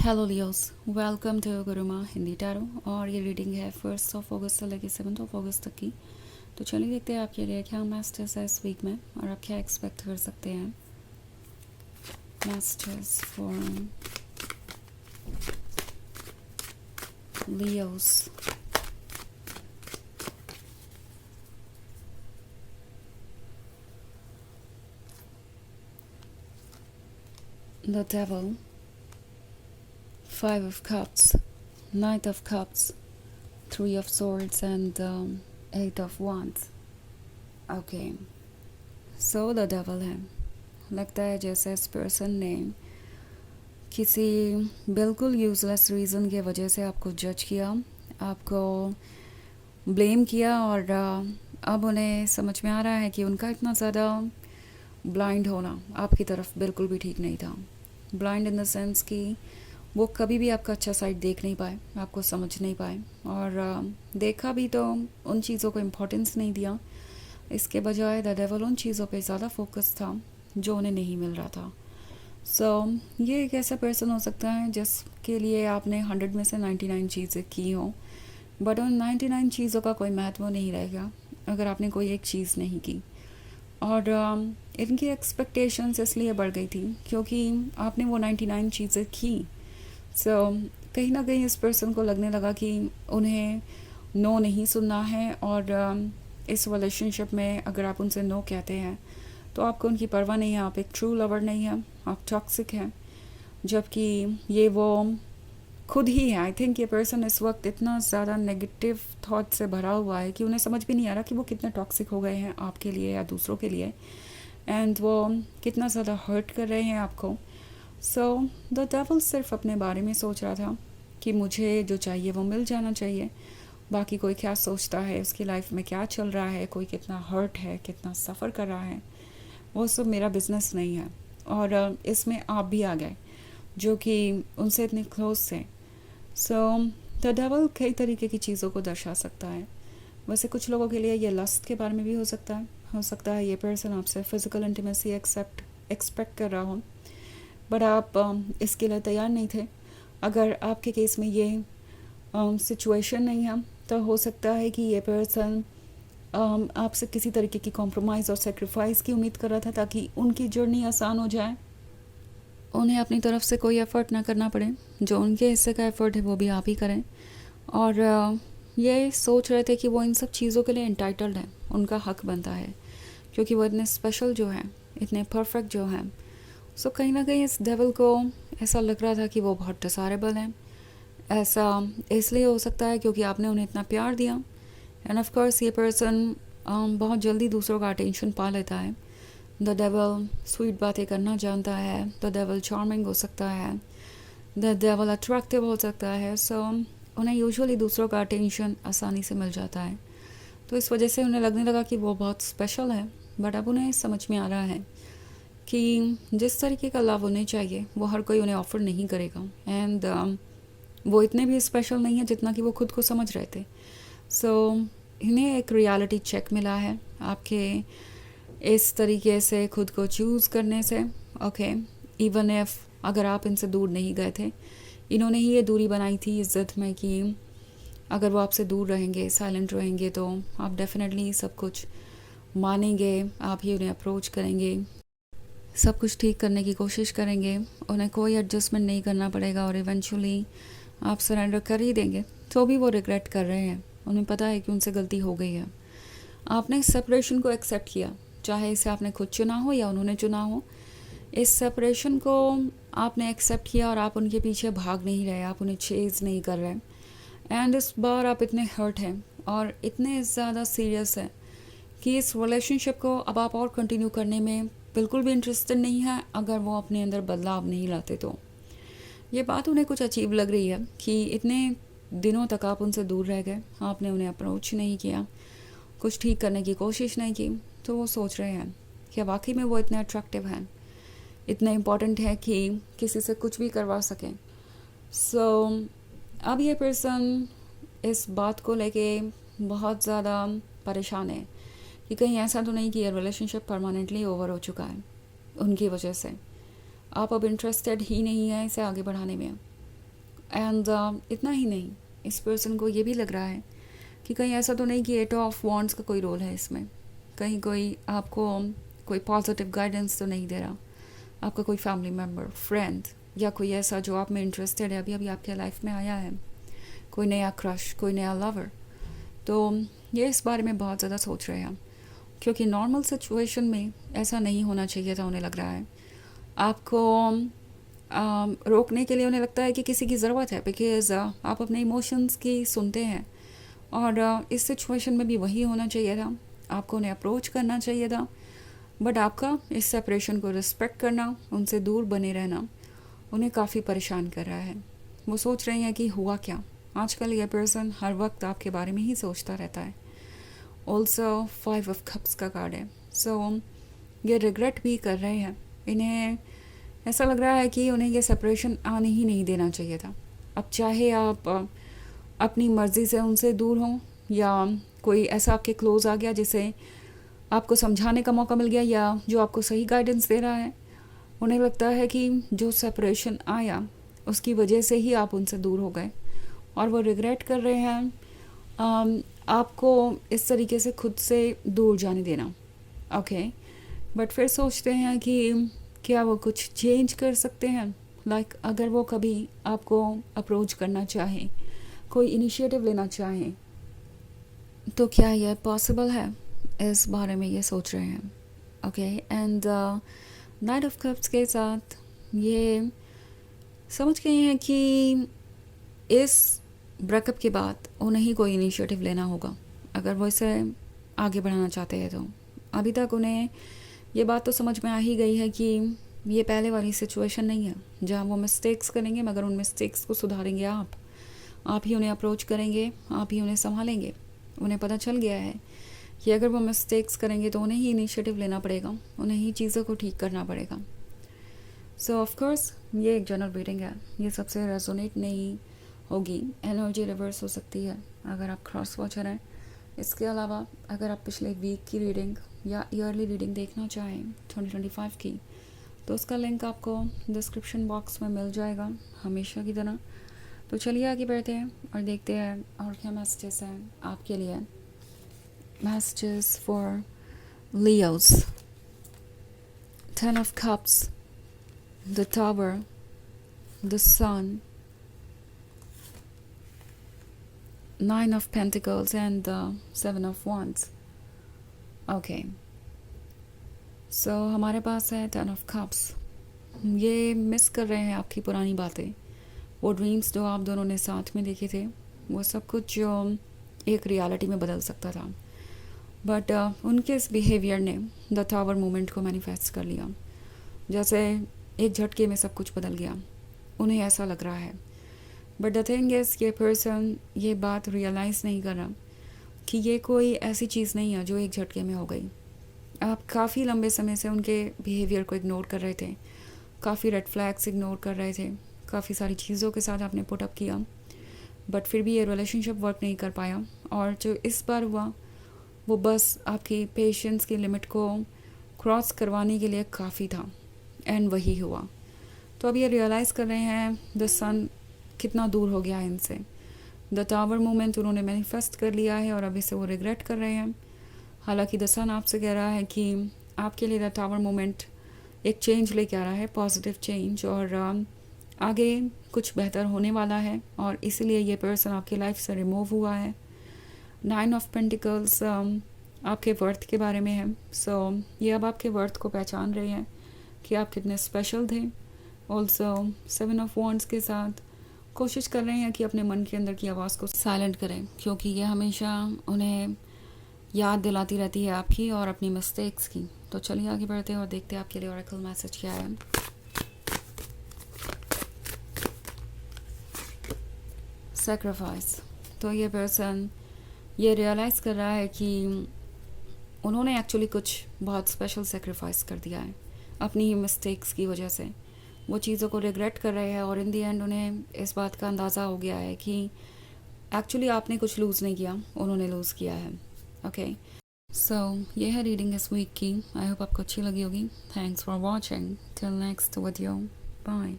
Hello Leos, welcome to Guruma Hindi tarot. और ये reading है 1 अगस्त से लेकर 7 अगस्त तक की। तो चलिए देखते हैं आपके लिए क्या मैसेजेस है इस वीक में और आप क्या एक्सपेक्ट कर सकते हैं। Messages for Leos. The devil, 5 of Cups, Knight of Cups, 3 of Swords and 8 of Wands। Okay, so the devil है। लगता है जैसे इस पर्सन ने किसी बिल्कुल यूज़लेस रीज़न की वजह से आपको जज किया, आपको ब्लेम किया और अब उन्हें समझ में आ रहा है कि उनका इतना ज़्यादा ब्लाइंड होना आपकी तरफ बिल्कुल भी ठीक नहीं था। ब्लाइंड इन द सेंस कि वो कभी भी आपका अच्छा साइड देख नहीं पाए, आपको समझ नहीं पाए, और देखा भी तो उन चीज़ों को इम्पोर्टेंस नहीं दिया। इसके बजाय द डेविल उन चीज़ों पे ज़्यादा फोकस था जो उन्हें नहीं मिल रहा था। ये एक ऐसा पर्सन हो सकता है जिसके लिए आपने 100 में से 99 चीज़ें की हों, बट उन 99 चीज़ों का कोई महत्व नहीं रहेगा अगर आपने कोई एक चीज़ नहीं की। और इनकी एक्सपेक्टेशंस इसलिए बढ़ गई थी क्योंकि आपने वो 99 चीज़ें की। कहीं ना कहीं इस पर्सन को लगने लगा कि उन्हें नो नहीं सुनना है, और इस रिलेशनशिप में अगर आप उनसे नो कहते हैं तो आपको उनकी परवाह नहीं है, आप एक ट्रू लवर नहीं है, आप टॉक्सिक हैं। जबकि ये वो खुद ही है। आई थिंक ये पर्सन इस वक्त इतना ज़्यादा नेगेटिव थॉट से भरा हुआ है कि उन्हें समझ भी नहीं आ रहा कि वो कितने टॉक्सिक हो गए हैं आपके लिए या दूसरों के लिए, एंड वो कितना ज़्यादा हर्ट कर रहे हैं आपको। द डेविल सिर्फ अपने बारे में सोच रहा था कि मुझे जो चाहिए वो मिल जाना चाहिए। बाकी कोई क्या सोचता है, उसकी लाइफ में क्या चल रहा है, कोई कितना हर्ट है, कितना सफ़र कर रहा है, वो सब मेरा बिजनेस नहीं है। और इसमें आप भी आ गए जो कि उनसे इतने क्लोज थे। द डेविल कई तरीके की चीज़ों को दर्शा सकता है। वैसे कुछ लोगों के लिए ये लस्ट के बारे में भी हो सकता है ये पर्सन आपसे फिज़िकल इंटीमेसी एक्सपेक्ट कर रहा हो, बट आप इसके लिए तैयार नहीं थे। अगर आपके केस में ये सिचुएशन नहीं है तो हो सकता है कि ये पर्सन आपसे किसी तरीके की कॉम्प्रोमाइज़ और सेक्रीफाइस की उम्मीद कर रहा था ताकि उनकी जर्नी आसान हो जाए, उन्हें अपनी तरफ से कोई एफ़र्ट ना करना पड़े, जो उनके हिस्से का एफ़र्ट है वो भी आप ही करें। और ये सोच रहे थे कि वो इन सब चीज़ों के लिए इंटाइटल्ड है, उनका हक बनता है क्योंकि वो इतने स्पेशल जो हैं, इतने परफेक्ट जो हैं। कहीं ना कहीं इस डेविल को ऐसा लग रहा था कि वो बहुत डिज़ायरेबल हैं। ऐसा इसलिए हो सकता है क्योंकि आपने उन्हें इतना प्यार दिया, एंड ऑफ कोर्स ये पर्सन बहुत जल्दी दूसरों का अटेंशन पा लेता है। द डेविल स्वीट बातें करना जानता है, द डेविल चार्मिंग हो सकता है, द डेविल अट्रैक्टिव हो सकता है। उन्हें यूजुअली दूसरों का अटेंशन आसानी से मिल जाता है, तो इस वजह से उन्हें लगने लगा कि वो बहुत स्पेशल है। बट अब उन्हें समझ में आ रहा है कि जिस तरीके का लव उन्हें चाहिए वो हर कोई उन्हें ऑफ़र नहीं करेगा, एंड वो इतने भी स्पेशल नहीं है जितना कि वो खुद को समझ रहे थे। इन्हें एक रियलिटी चेक मिला है आपके इस तरीके से खुद को चूज़ करने से। ओके, इवन इफ अगर आप इनसे दूर नहीं गए थे, इन्होंने ही ये दूरी बनाई थी इज़्ज़त में कि अगर वो आपसे दूर रहेंगे, साइलेंट रहेंगे, तो आप डेफिनेटली सब कुछ मानेंगे, आप ही उन्हें अप्रोच करेंगे, सब कुछ ठीक करने की कोशिश करेंगे, उन्हें कोई एडजस्टमेंट नहीं करना पड़ेगा और इवेंचुअली आप सरेंडर कर ही देंगे। तो भी वो रिग्रेट कर रहे हैं, उन्हें पता है कि उनसे गलती हो गई है। आपने इस सेपरेशन को एक्सेप्ट किया, चाहे इसे आपने खुद चुना हो या उन्होंने चुना हो। इस सेपरेशन को आपने एक्सेप्ट किया और आप उनके पीछे भाग नहीं रहे, आप उन्हें चेज़ नहीं कर रहे। एंड इस बार आप इतने हर्ट हैं और इतने ज़्यादा सीरियस हैं कि इस रिलेशनशिप को अब आप और कंटिन्यू करने में बिल्कुल भी इंटरेस्टेड नहीं है अगर वो अपने अंदर बदलाव नहीं लाते। तो ये बात उन्हें कुछ अजीब लग रही है कि इतने दिनों तक आप उनसे दूर रह गए, आपने उन्हें अप्रोच नहीं किया, कुछ ठीक करने की कोशिश नहीं की। तो वो सोच रहे हैं कि वाकई में वो इतने अट्रैक्टिव हैं, इतने इम्पॉर्टेंट है कि किसी से कुछ भी करवा सकें। अब ये पर्सन इस बात को लेके बहुत ज़्यादा परेशान है कि कहीं ऐसा तो नहीं कि ये रिलेशनशिप परमानेंटली ओवर हो चुका है उनकी वजह से। आप अब इंटरेस्टेड ही नहीं है इसे आगे बढ़ाने में। एंड इतना ही नहीं, इस पर्सन को ये भी लग रहा है कि कहीं ऐसा तो नहीं कि 8 ऑफ वॉन्ड्स का कोई रोल है इसमें, कहीं कोई आपको कोई पॉजिटिव गाइडेंस तो नहीं दे रहा, आपका कोई फैमिली मेम्बर, फ्रेंड या कोई ऐसा जो आप में इंटरेस्टेड है, अभी अभी आपके लाइफ में आया है, कोई नया क्रश, कोई नया लवर, तो ये इस बारे में बहुत ज़्यादा सोच रहे हैं, क्योंकि नॉर्मल सिचुएशन में ऐसा नहीं होना चाहिए था। उन्हें लग रहा है आपको रोकने के लिए, उन्हें लगता है कि किसी की ज़रूरत है, बिकॉज आप अपने इमोशंस की सुनते हैं, और इस सिचुएशन में भी वही होना चाहिए था, आपको उन्हें अप्रोच करना चाहिए था, बट आपका इस सेपरेशन को रिस्पेक्ट करना, उनसे दूर बने रहना उन्हें काफ़ी परेशान कर रहा है। वो सोच रही हैं कि हुआ क्या। आजकल ये पर्सन हर वक्त आपके बारे में ही सोचता रहता है। ऑल्सो 5 ऑफ कप्स का कार्ड है, सो ये रिग्रेट भी कर रहे हैं। इन्हें ऐसा लग रहा है कि उन्हें ये सेपरेशन आने ही नहीं देना चाहिए था। अब चाहे आप अपनी मर्ज़ी से उनसे दूर हों, या कोई ऐसा आपके क्लोज आ गया जिसे आपको समझाने का मौका मिल गया, या जो आपको सही गाइडेंस दे रहा है, उन्हें लगता है कि जो सेपरेशन आया उसकी वजह से ही आप उनसे दूर हो गए, और वो रिग्रेट कर रहे हैं आपको इस तरीके से खुद से दूर जाने देना। ओके, बट फिर सोचते हैं कि क्या वो कुछ चेंज कर सकते हैं। लाइक अगर वो कभी आपको अप्रोच करना चाहें, कोई इनिशिएटिव लेना चाहें, तो क्या यह पॉसिबल है, इस बारे में ये सोच रहे हैं। Okay, and night of cups के साथ ये समझ गए हैं कि इस ब्रेकअप के बाद उन्हें ही कोई इनिशिएटिव लेना होगा, अगर वो इसे आगे बढ़ाना चाहते हैं तो। अभी तक उन्हें ये बात तो समझ में आ ही गई है कि ये पहले वाली सिचुएशन नहीं है जहाँ वो मिस्टेक्स करेंगे, मगर उन मिस्टेक्स को सुधारेंगे आप ही उन्हें अप्रोच करेंगे, आप ही उन्हें संभालेंगे। उन्हें पता चल गया है कि अगर वो मिस्टेक्स करेंगे तो उन्हें ही इनिशिएटिव लेना पड़ेगा, उन्हें ही चीज़ों को ठीक करना पड़ेगा। सो ऑफ कोर्स ये एक जनरल रीडिंग है, ये सबसे रेजोनेट नहीं होगी, एनर्जी रिवर्स हो सकती है अगर आप क्रॉस वॉचर हैं। इसके अलावा अगर आप पिछले वीक की रीडिंग या ईयरली रीडिंग देखना चाहें 2025 की, तो उसका लिंक आपको डिस्क्रिप्शन बॉक्स में मिल जाएगा हमेशा की तरह। तो चलिए आगे बढ़ते हैं और देखते हैं और क्या मैसेजेस हैं आपके लिए। Messages for Leos, 10 of Cups, the Tower, the Sun, 9 of Pentacles and the 7 of Wands. Okay. So हमारे पास है 10 of Cups. ये मिस कर रहे हैं आपकी पुरानी बातें, वो ड्रीम्स जो आप दोनों ने साथ में देखे थे, वो सब कुछ जो एक रियलिटी में बदल सकता था, बट उनके इस बिहेवियर ने द टावर मोमेंट को मैनिफेस्ट कर लिया, जैसे एक झटके में सब कुछ बदल गया। उन्हें ऐसा लग रहा है, बट द थिंग इज़ ये पर्सन ये बात रियलाइज़ नहीं कर रहा कि ये कोई ऐसी चीज़ नहीं है जो एक झटके में हो गई। आप काफ़ी लंबे समय से उनके बिहेवियर को इग्नोर कर रहे थे, काफ़ी रेड फ्लैग्स इग्नोर कर रहे थे, काफ़ी सारी चीज़ों के साथ आपने पुट अप किया, बट फिर भी ये रिलेशनशिप वर्क नहीं कर पाया, और जो इस बार हुआ वो बस आपकी पेशेंस की लिमिट को क्रॉस करवाने के लिए काफ़ी था, एंड वही हुआ। तो अब ये रियलाइज़ कर रहे हैं द सन कितना दूर हो गया है इनसे। द टावर मोमेंट उन्होंने मैनिफेस्ट कर लिया है और अभी से वो रिग्रेट कर रहे हैं। हालांकि द सन आपसे कह रहा है कि आपके लिए द टावर मोमेंट एक चेंज लेके आ रहा है, पॉजिटिव चेंज, और आगे कुछ बेहतर होने वाला है, और इसीलिए ये पर्सन आपकी लाइफ से रिमूव हुआ है। 9 ऑफ पेंटिकल्स आपके वर्थ के बारे में है। सो ये अब आपके वर्थ को पहचान रहे हैं कि आप कितने स्पेशल थे। ऑल्सो 7 ऑफ वॉन्ड्स के साथ कोशिश कर रहे हैं कि अपने मन के अंदर की आवाज़ को साइलेंट करें, क्योंकि ये हमेशा उन्हें याद दिलाती रहती है आपकी और अपनी मिस्टेक्स की। तो चलिए आगे बढ़ते हैं और देखते हैं आपके लिए ऑरेकल मैसेज क्या है। सैक्रिफाइस, तो ये पर्सन ये रियलाइज़ कर रहा है कि उन्होंने एक्चुअली कुछ बहुत स्पेशल सेक्रीफाइस कर दिया है अपनी ही मिस्टेक्स की वजह से। वो चीज़ों को रिग्रेट कर रहे हैं, और इन दी एंड उन्हें इस बात का अंदाज़ा हो गया है कि एक्चुअली आपने कुछ लूज़ नहीं किया, उन्होंने लूज़ किया है। ओके, सो ये है रीडिंग इस वीक की। आई होप आपको अच्छी लगी होगी। Thanks for watching, till next video, bye.